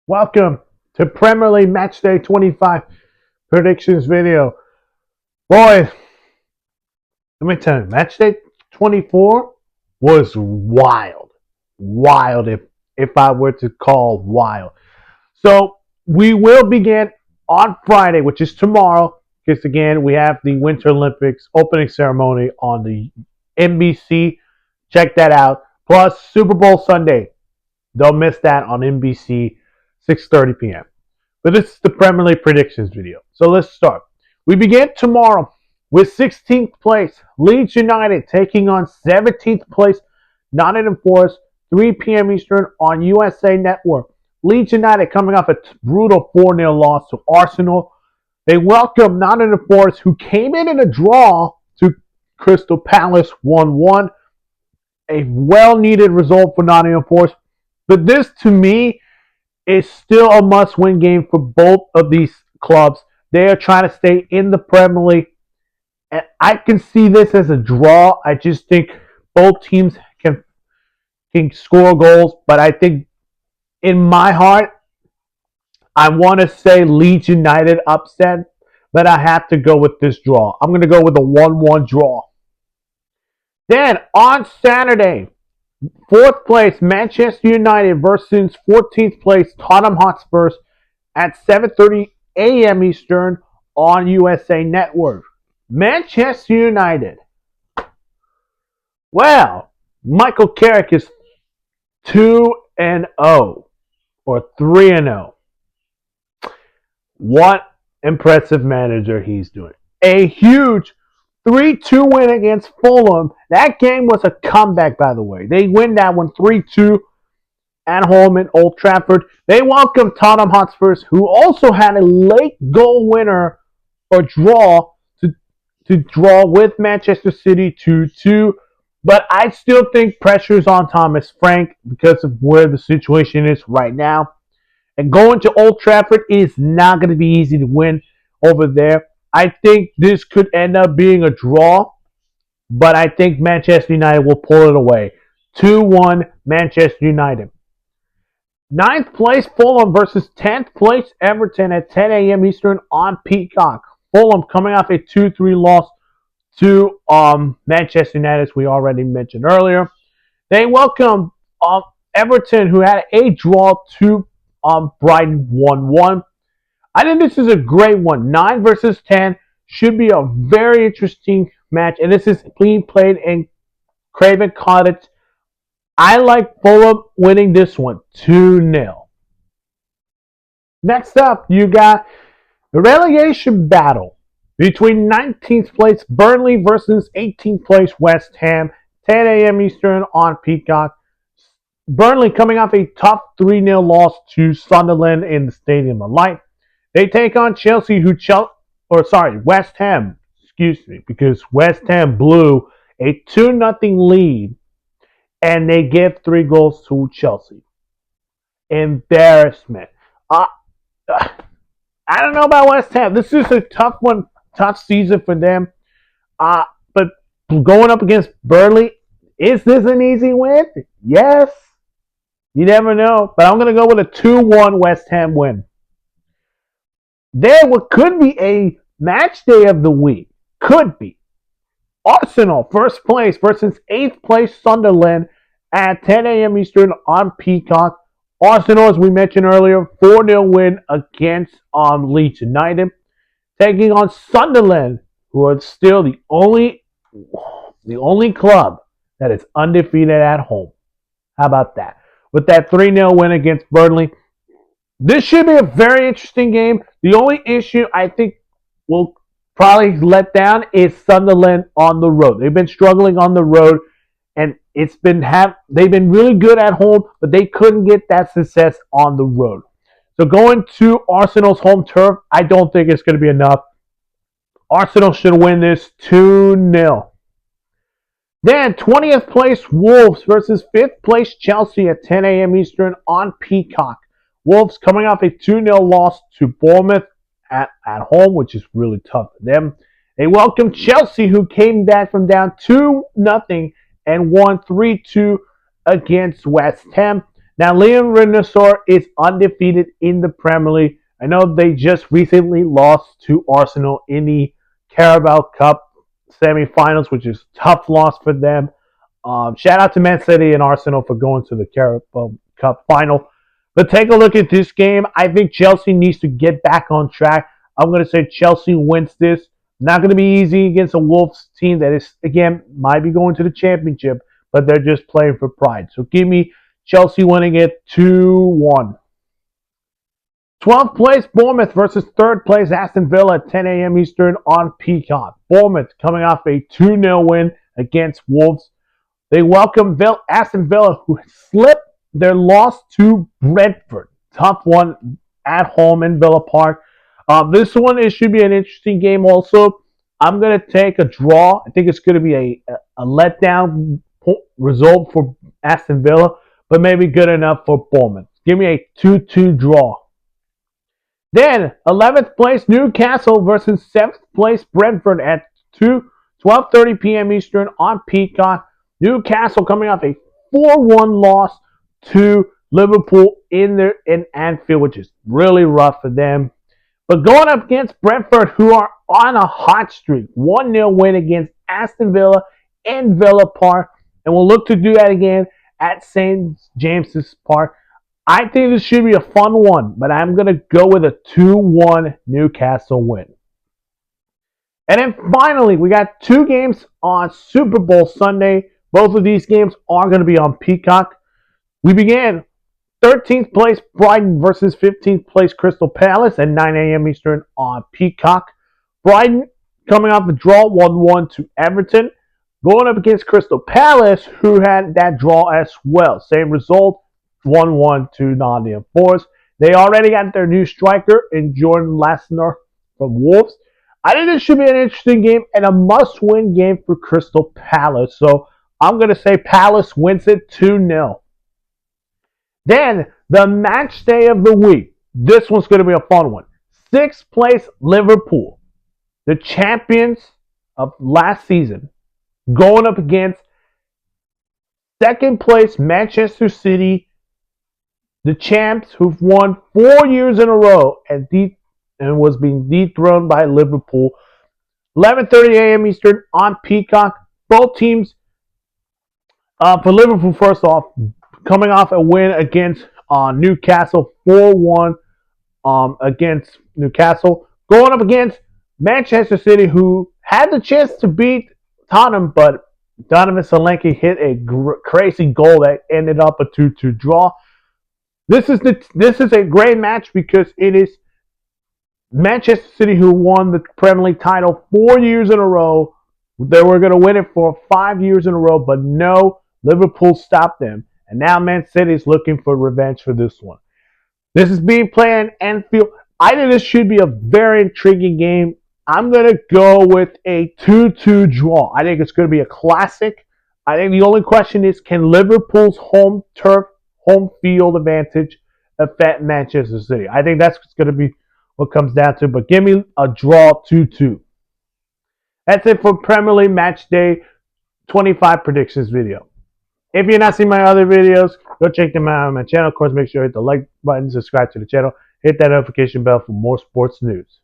Welcome to Premier League Matchday 25 predictions video. Boys, let me tell you, Matchday 24 was wild. Wild if I were to call wild. So we will begin on Friday, which is tomorrow, because again, we have the Winter Olympics opening ceremony on the NBC. Check that out. Plus Super Bowl Sunday. Don't miss that on NBC, 6:30 p.m. But this is the Premier League predictions video. So let's start. We begin tomorrow with 16th place Leeds United taking on 17th place Nottingham Forest, 3 p.m. Eastern on USA Network. Leeds United coming off a brutal 4-0 loss to Arsenal. They welcome Nottingham Forest, who came in a draw to Crystal Palace 1-1. A well-needed result for Nottingham Forest. But this, to me, is still a must-win game for both of these clubs. They are trying to stay in the Premier League. And I can see this as a draw. I just think both teams can score goals. But I think in my heart, I want to say Leeds United upset. But I have to go with this draw. I'm going to go with a 1-1 draw. Then on Saturday, 4th place Manchester United versus 14th place Tottenham Hotspurs at 7:30 a.m. Eastern on USA Network. Manchester United. Well, Michael Carrick is 2-0 or 3-0. What impressive manager he's doing. A huge 3-2 win against Fulham. That game was a comeback, by the way. They win that one 3-2 at home in Old Trafford. They welcome Tottenham Hotspurs, who also had a late goal winner or draw to draw with Manchester City 2-2. But I still think pressure is on Thomas Frank because of where the situation is right now. And going to Old Trafford is not going to be easy to win over there. I think this could end up being a draw, but I think Manchester United will pull it away. 2-1 Manchester United. 9th place Fulham versus 10th place Everton at 10 a.m. Eastern on Peacock. Fulham coming off a 2-3 loss to Manchester United, as we already mentioned earlier. They welcome Everton, who had a draw to Brighton 1-1. I think this is a great one. 9 versus 10 should be a very interesting match. And this is being played in Craven Cottage. I like Fulham winning this one 2-0. Next up, you got the relegation battle between 19th place Burnley versus 18th place West Ham. 10 a.m. Eastern on Peacock. Burnley coming off a tough 3-0 loss to Sunderland in the Stadium of Light. They take on Chelsea, West Ham, because West Ham blew a 2-0 lead, and they give 3 goals to Chelsea. Embarrassment. I don't know about West Ham. This is a tough season for them. But going up against Burnley, is this an easy win? Yes. You never know. But I'm going to go with a 2-1 West Ham win. There could be a match day of the week. Could be. Arsenal, 1st place versus 8th place Sunderland at 10 a.m. Eastern on Peacock. Arsenal, as we mentioned earlier, 4-0 win against Leeds United. Taking on Sunderland, who are still the only club that is undefeated at home. How about that? With that 3-0 win against Burnley. This should be a very interesting game. The only issue I think will probably let down is Sunderland on the road. They've been struggling on the road, and they've been really good at home, but they couldn't get that success on the road. So going to Arsenal's home turf, I don't think it's going to be enough. Arsenal should win this 2-0. Then 20th place Wolves versus 5th place Chelsea at 10 a.m. Eastern on Peacock. Wolves coming off a 2-0 loss to Bournemouth at home, which is really tough for them. They welcome Chelsea, who came back from down 2-0 and won 3-2 against West Ham. Now, Liam Renassor is undefeated in the Premier League. I know they just recently lost to Arsenal in the Carabao Cup semifinals, which is a tough loss for them. Shout out to Man City and Arsenal for going to the Carabao Cup final. But take a look at this game. I think Chelsea needs to get back on track. I'm going to say Chelsea wins this. Not going to be easy against a Wolves team that is, again, might be going to the championship, but they're just playing for pride. So give me Chelsea winning it 2-1. 12th place Bournemouth versus 3rd place Aston Villa at 10 a.m. Eastern on Peacock. Bournemouth coming off a 2-0 win against Wolves. They welcome Aston Villa, who slipped their loss to Brentford. Tough one at home in Villa Park. This one, it should be an interesting game also. I'm going to take a draw. I think it's going to be a letdown result for Aston Villa, but maybe good enough for Bournemouth. Give me a 2-2 draw. Then, 11th place Newcastle versus 7th place Brentford at 12:30 p.m. Eastern on Peacock. Newcastle coming off a 4-1 loss to Liverpool in Anfield, which is really rough for them. But going up against Brentford, who are on a hot streak, 1-0 win against Aston Villa in Villa Park, and we'll look to do that again at St. James's Park. I think this should be a fun one, but I'm going to go with a 2-1 Newcastle win. And then finally, we got 2 games on Super Bowl Sunday. Both of these games are going to be on Peacock. We began 13th place Brighton versus 15th place Crystal Palace at 9 a.m. Eastern on Peacock. Brighton coming off the draw 1-1 to Everton. Going up against Crystal Palace, who had that draw as well. Same result, 1-1 to Nottingham Forest. They already got their new striker in Jordan Lassner from Wolves. I think this should be an interesting game and a must-win game for Crystal Palace. So I'm going to say Palace wins it 2-0. Then, the match day of the week. This one's going to be a fun one. 6th place Liverpool, the champions of last season, going up against 2nd place Manchester City, the champs who've won 4 years in a row and was being dethroned by Liverpool. 11:30 a.m. Eastern on Peacock. Both teams, for Liverpool, first off, coming off a win against Newcastle, 4-1 against Newcastle. Going up against Manchester City, who had the chance to beat Tottenham, but Donovan Solanke hit a crazy goal that ended up a 2-2 draw. This is a great match because it is Manchester City, who won the Premier League title 4 years in a row. They were going to win it for 5 years in a row, but no, Liverpool stopped them. And now Man City is looking for revenge for this one. This is being played in Anfield. I think this should be a very intriguing game. I'm going to go with a 2-2 draw. I think it's going to be a classic. I think the only question is, can Liverpool's home turf, home field advantage affect Manchester City? I think that's going to be what comes down to. But give me a draw 2-2. That's it for Premier League Match Day 25 predictions video. If you're not seeing my other videos, go check them out on my channel. Of course, make sure you hit the like button, subscribe to the channel, hit that notification bell for more sports news.